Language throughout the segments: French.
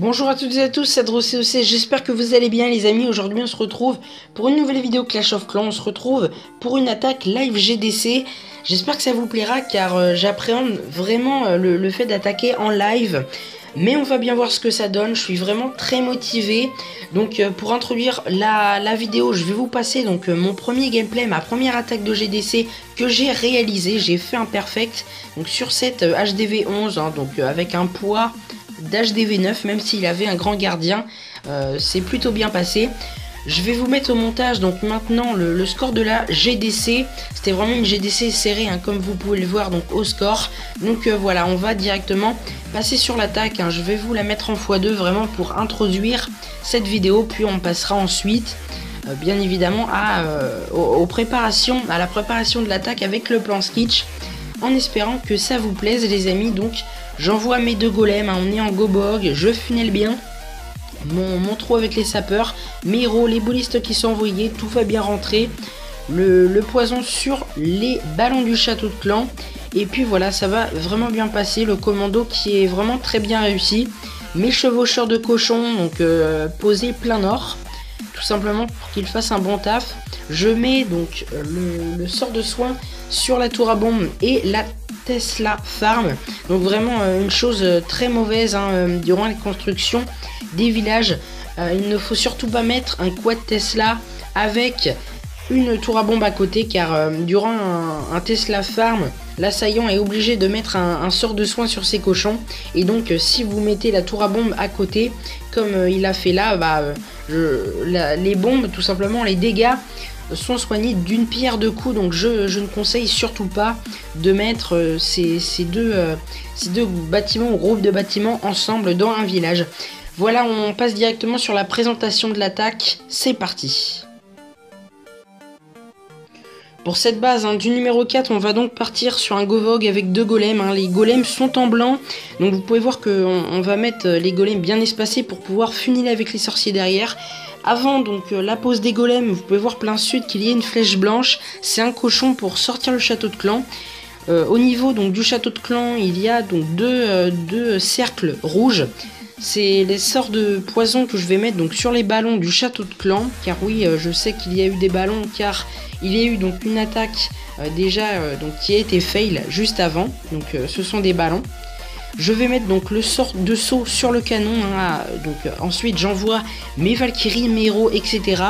Bonjour à toutes et à tous, c'est DroCoC, j'espère que vous allez bien les amis. Aujourd'hui on se retrouve pour une nouvelle vidéo Clash of Clans, on se retrouve pour une attaque live GDC. J'espère que ça vous plaira car j'appréhende vraiment le fait d'attaquer en live. Mais on va bien voir ce que ça donne, je suis vraiment très motivé. Donc pour introduire la vidéo, je vais vous passer donc mon premier gameplay, ma première attaque de GDC que j'ai réalisé. J'ai fait un perfect donc sur cette HDV 11, hein, donc avec un poids d'HDV 9, même s'il avait un grand gardien, c'est plutôt bien passé. Je vais vous mettre au montage donc maintenant le score de la GDC. C'était vraiment une GDC serrée, hein, comme vous pouvez le voir donc au score. Donc voilà, on va directement passer sur l'attaque, hein. Je vais vous la mettre en x2 vraiment pour introduire cette vidéo, puis on passera ensuite bien évidemment à la préparation de l'attaque avec le plan Skitch, en espérant que ça vous plaise les amis. Donc j'envoie mes deux golems, hein, on est en Gobog, je funnel bien mon trou avec les sapeurs, mes héros, les ballistes qui sont envoyés, tout va bien rentrer, le poison sur les ballons du château de clan, et puis voilà, ça va vraiment bien passer, le commando qui est vraiment très bien réussi, mes chevaucheurs de cochons donc posés plein nord, tout simplement pour qu'ils fassent un bon taf. Je mets donc le sort de soin sur la tour à bombe et la Tesla Farm, donc vraiment une chose très mauvaise, hein, durant les constructions des villages. Il ne faut surtout pas mettre un quad Tesla avec une tour à bombe à côté, car durant un Tesla Farm, l'assaillant est obligé de mettre un sort de soin sur ses cochons, et donc si vous mettez la tour à bombe à côté comme il a fait là, les bombes, tout simplement les dégâts sont soignés d'une pierre deux coups. Donc je ne conseille surtout pas de mettre ces deux bâtiments ou groupes de bâtiments ensemble dans un village. Voilà, on passe directement sur la présentation de l'attaque, c'est parti. Pour cette base, hein, du numéro 4, on va donc partir sur un Govog avec deux golems, hein. Les golems sont en blanc, donc vous pouvez voir qu'on va mettre les golems bien espacés pour pouvoir funniller avec les sorciers derrière. Avant donc la pose des golems, vous pouvez voir plein sud qu'il y a une flèche blanche, c'est un cochon pour sortir le château de clan. Au niveau donc du château de clan, il y a donc deux cercles rouges. C'est les sorts de poison que je vais mettre donc sur les ballons du château de clan, car oui, je sais qu'il y a eu des ballons, car il y a eu donc une attaque donc qui a été fail juste avant, donc ce sont des ballons. Je vais mettre donc le sort de saut sur le canon, hein, ensuite j'envoie mes Valkyries, mes héros, etc.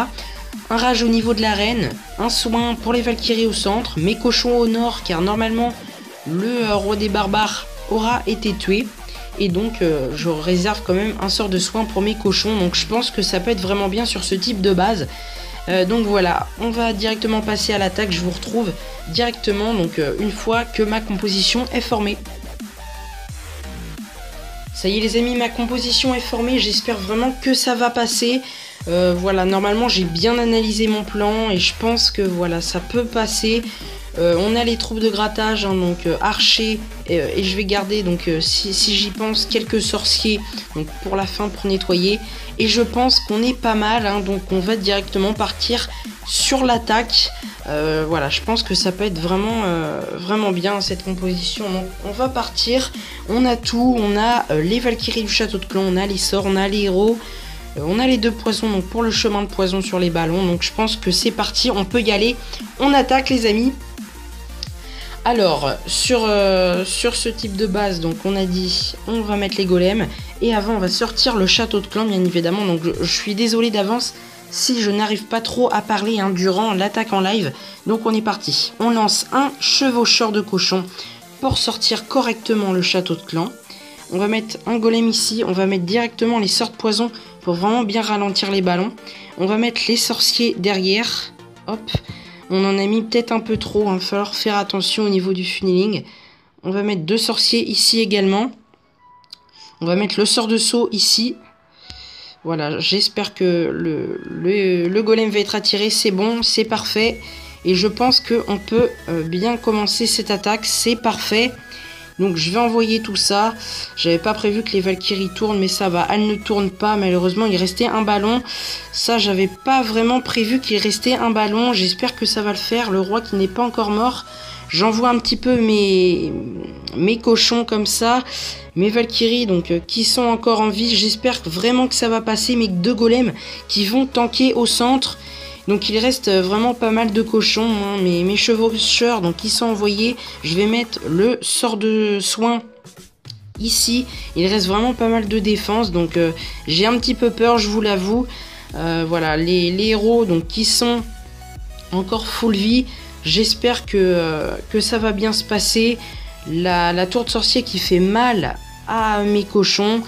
Un rage au niveau de l'arène, un soin pour les Valkyries au centre, mes cochons au nord, car normalement le roi des barbares aura été tué. Et donc je réserve quand même un sort de soin pour mes cochons, donc je pense que ça peut être vraiment bien sur ce type de base. Donc voilà, on va directement passer à l'attaque, je vous retrouve directement donc une fois que ma composition est formée. Ça y est les amis, ma composition est formée, j'espère vraiment que ça va passer. Voilà, normalement j'ai bien analysé mon plan et je pense que voilà, ça peut passer. On a les troupes de grattage, hein, donc archers, et je vais garder donc si j'y pense quelques sorciers donc pour la fin, pour nettoyer, et je pense qu'on est pas mal, hein, donc on va directement partir sur l'attaque. Voilà, je pense que ça peut être vraiment bien cette composition. Donc on va partir, on a tout, on a les Valkyries du château de clan, on a les sorts, on a les héros, on a les deux poisons donc pour le chemin de poison sur les ballons. Donc je pense que c'est parti, on peut y aller, on attaque les amis. Alors, sur ce type de base, donc on a dit, on va mettre les golems, et avant on va sortir le château de clan bien évidemment, donc je suis désolé d'avance si je n'arrive pas trop à parler, hein, durant l'attaque en live. Donc on est parti, on lance un chevaucheur de cochon pour sortir correctement le château de clan. On va mettre un golem ici, on va mettre directement les sorts de poison pour vraiment bien ralentir les ballons. On va mettre les sorciers derrière, hop. On en a mis peut-être un peu trop, il va falloir faire attention au niveau du funneling. On va mettre deux sorciers ici également. On va mettre le sort de saut ici. Voilà, j'espère que le golem va être attiré, c'est bon, c'est parfait. Et je pense qu'on peut bien commencer cette attaque, c'est parfait. Donc je vais envoyer tout ça. J'avais pas prévu que les Valkyries tournent, mais ça va. Elles ne tournent pas, malheureusement. Il restait un ballon. Ça, j'avais pas vraiment prévu qu'il restait un ballon. J'espère que ça va le faire. Le roi qui n'est pas encore mort. j'envoie un petit peu mes cochons comme ça, mes Valkyries donc qui sont encore en vie. J'espère vraiment que ça va passer, mes 2 golems qui vont tanker au centre. Donc il reste vraiment pas mal de cochons, hein. Mes chevaucheurs donc qui sont envoyés. Je vais mettre le sort de soin ici. Il reste vraiment pas mal de défense, donc j'ai un petit peu peur, je vous l'avoue. Voilà, les héros donc qui sont encore full vie. J'espère que ça va bien se passer. La tour de sorcier qui fait mal à mes cochons.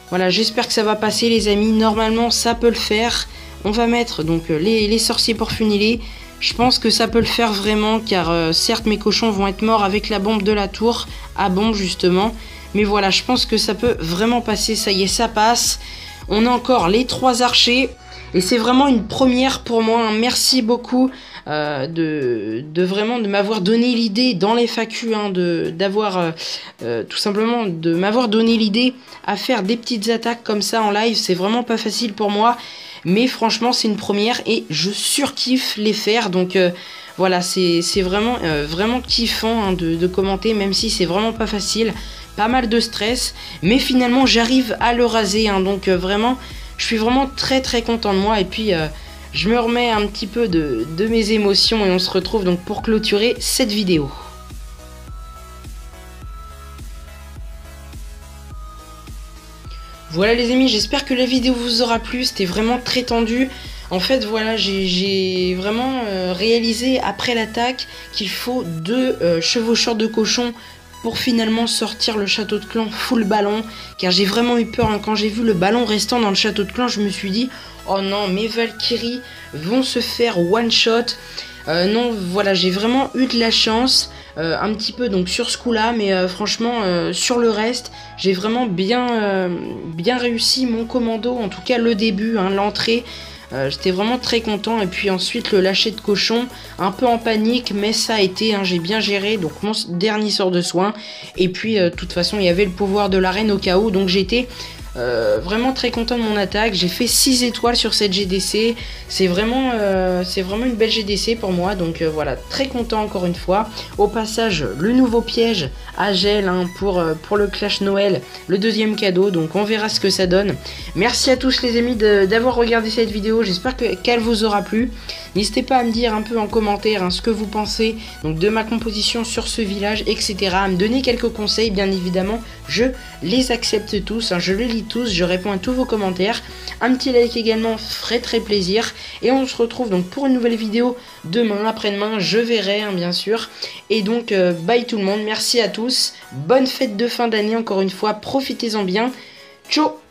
Voilà, j'espère que ça va passer les amis. Normalement ça peut le faire. On va mettre donc les sorciers pour funiler. Je pense que ça peut le faire vraiment, car certes mes cochons vont être morts avec la bombe de la tour à bombe justement. Mais voilà, je pense que ça peut vraiment passer. Ça y est, ça passe. On a encore les 3 archers. Et c'est vraiment une première pour moi. Merci beaucoup de m'avoir donné l'idée dans les FAQ. Hein, tout simplement de m'avoir donné l'idée à faire des petites attaques comme ça en live. C'est vraiment pas facile pour moi. Mais franchement, c'est une première et je surkiffe les faire. Donc voilà, c'est vraiment, vraiment kiffant hein, de commenter, même si c'est vraiment pas facile. Pas mal de stress, mais finalement j'arrive à le raser. Hein, donc vraiment, je suis vraiment très très content de moi. Et puis je me remets un petit peu de mes émotions et on se retrouve donc pour clôturer cette vidéo. Voilà les amis, j'espère que la vidéo vous aura plu, c'était vraiment très tendu. En fait voilà, j'ai vraiment réalisé après l'attaque qu'il faut 2 chevaucheurs de cochons pour finalement sortir le château de clan full ballon. Car j'ai vraiment eu peur hein. Quand j'ai vu le ballon restant dans le château de clan, je me suis dit oh non, mes Valkyries vont se faire one shot. Non voilà, j'ai vraiment eu de la chance. Un petit peu donc sur ce coup là, mais franchement sur le reste j'ai vraiment bien réussi mon commando, en tout cas le début hein, l'entrée. J'étais vraiment très content. Et puis ensuite le lâcher de cochon, un peu en panique, mais ça a été hein, j'ai bien géré. Donc mon dernier sort de soin. Et puis de toute façon il y avait le pouvoir de l'arène au cas où. Donc j'étais vraiment très content de mon attaque. J'ai fait 6 étoiles sur cette GDC. C'est vraiment une belle GDC pour moi. Donc voilà, très content encore une fois. Au passage, le nouveau piège à gel hein, pour le Clash Noël, le 2e cadeau. Donc on verra ce que ça donne. Merci à tous les amis d'avoir regardé cette vidéo. J'espère qu'elle vous aura plu. N'hésitez pas à me dire un peu en commentaire hein, ce que vous pensez donc, de ma composition sur ce village, etc. À me donner quelques conseils, bien évidemment. Je les accepte tous, hein, je les lis tous, je réponds à tous vos commentaires. Un petit like également ferait très plaisir. Et on se retrouve donc pour une nouvelle vidéo demain, après-demain, je verrai hein, bien sûr. Et donc bye tout le monde, merci à tous. Bonne fête de fin d'année encore une fois, profitez-en bien. Ciao.